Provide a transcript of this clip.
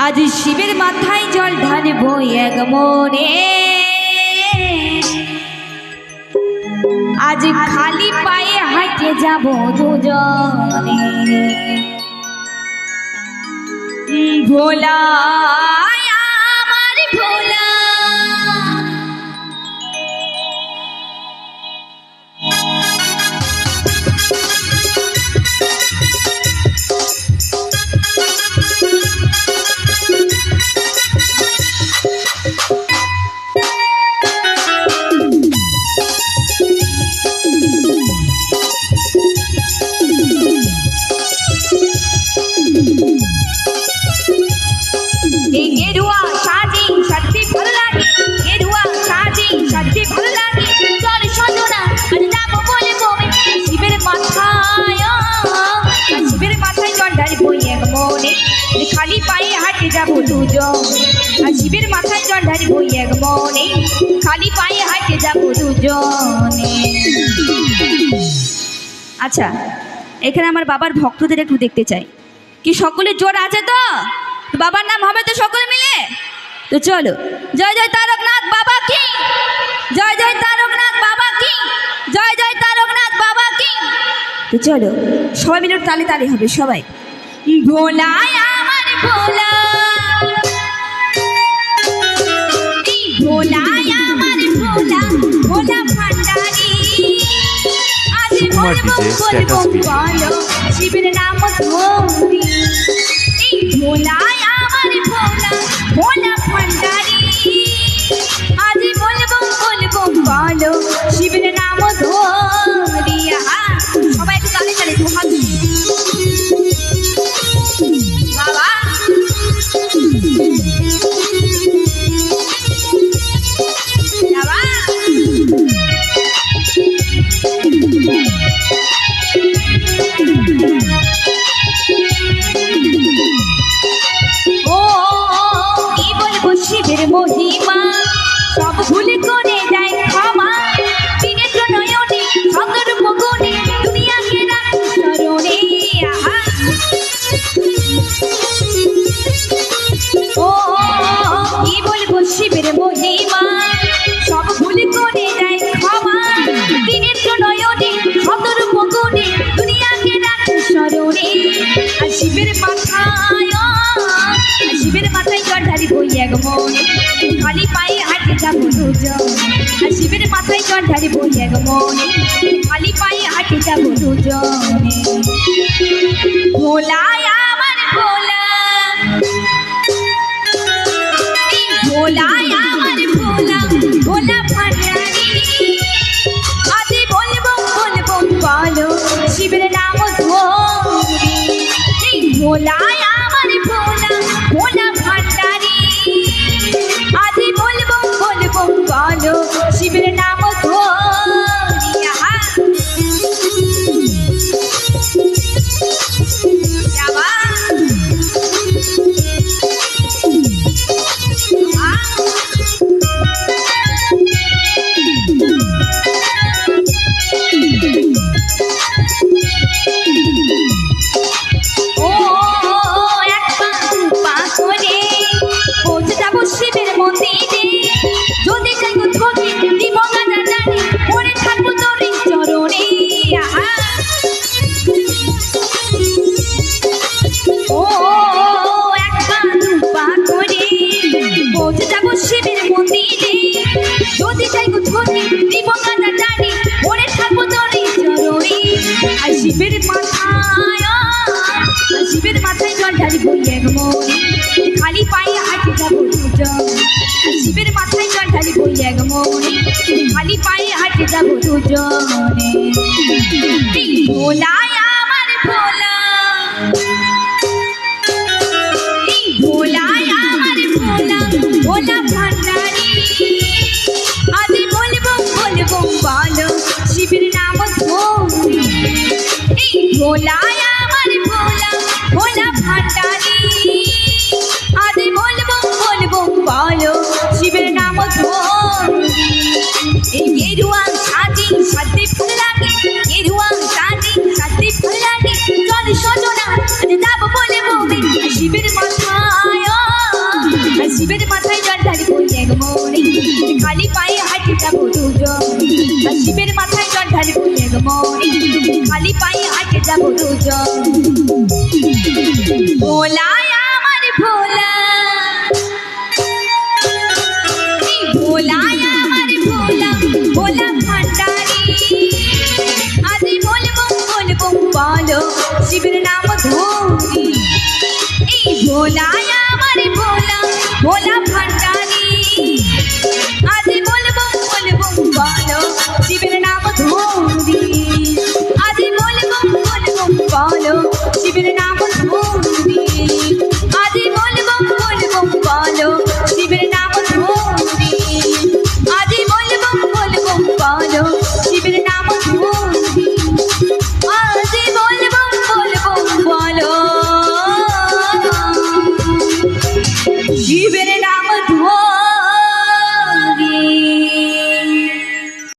আজ শিবের মাথায় জল ঢালবো এক মনে, আজ খালি পায়ে হাঁটে যাব দুজনে। ভোলা আমার ভোলা, খালি পায়ে হাঁটে যাবো দুজন। আর শিবের মাথায় জল ঢালবো এক মনে, খালি পায়ে হাঁটে যাবো দুজনে। আচ্ছা, এখানে আমার বাবার ভক্তদের একটু দেখতে চাই, কি সকলের জোর আছে তো? বাবার নাম হবে তো সকলে মিলে? তো চলো, জয় জয় তারকনাথ বাবা কি, জয় জয় তারকনাথ বাবা কি, জয় জয় তারকনাথ বাবা কি। তো চলো সবাই মিলে তালে তালে হবে সবাই। ভোলা আমার ভোলা, ভোলা আমার ভোলা, ভোলা ভান্ডারি। আজ বলবো বলবো বলো শিবের নাম ধরি। এই ভোলা আমার ভোলা, ভোলা ভান্ডারি। আজ বলবো বলবো বলো শিবের নাম ধরি। সবাই একটু তালে তালে দু হাত বাবা। ও কি বলবো শিবের মহিমা, সব ভুল করে যায় ক্ষমা। দিনের নয়নে সদর মগনে দুনিয়াকে রাখি স্মরণে। ও কি বলবো শিবের মহিমা, সব ভুল করে যায় ক্ষমা। দিনের নয়নে সদর মগনে দুনিয়াকে রাখি স্মরণে। আর শিবের মাথায়, শিবের মাথায় জল ঢালবো এক মনে, খালি পায়ে হাঁটে যাবো দুজন। আর শিবের মাথায় জল ঢালবো এক মনে, খালি পায়ে হাঁটে যাবো দুজনে। ভোলা আমার ভোলা, ভোলা আমার ভোলা, ভোলা ভান্ডারি। আজ বলবো বলবো বলো শিবের নাম ধরি। এই ভোলা আমার ভোলা, ভোলা ভান্ডারি। আজ বলবো বলবো বলো শিবের নাম ধরি। শিবের মন্দিরে যদি যাই গো ধরে দিব গানা জানি, পরে থাকবো তোর চরণে। ও একবার দুবার করে পৌঁছে যাবো শিবের মন্দিরে, যদি যাই গো ধরে দিব গানা জানি, পরে থাকবো তোর চরণে। আর শিবের মাথায়, শিবের মাথায় জল ঢালবো এক মনে, খালি পায়ে হাঁটে যাবো দুজন। শিবের মাথায় জল ঢালবো এক মনে, খালি পায়ে হাঁটে যাবো দুজনে। ভোলা আমার ভোলা, ভোলা আমার ভোলা, ভোলা ভান্ডারি। আজ বলবো বলবো বলো শিবের নাম ধরি। এই ভোলা আমার ভোলা, ভোলা ভান্ডারি। আজ বলবো বলবো বলো শিবের নাম ধরি। এই গেরুয়া সাজি সাথে ফুল লাগে, গেরুয়া সাজি সাথে ফুল লাগে। চল সজনা আজ যাবো বলে বলবে শিবের মাথা। আর শিবের মাথায় জল ঢালবো এক মনে খালি পায়ে হাঁটে যাবো দুজন আর শিবের মাথায় জল ঢালবো এক মনে খালি পায়ে হাঁটে যাবো দুজন ভোলা আমার ভোলা এই ভোলা আমার ভোলা ভোলা ভান্ডারি আজ বলবো বলবো বলো শিবের নাম ধরি এই ভোলা আমার ভোলা ভোলা ভান্ডারি আজ বলবো বলবো বলো শিবের নাম ধরি আজ বলবো বলবো বলো শিবের নাম ধরি আজ বলবো বলবো বলো শিবের নাম ধরি আজ বলবো বলবো বলো শিবের নাম ধরি আজ বলবো বলবো বলো শিবের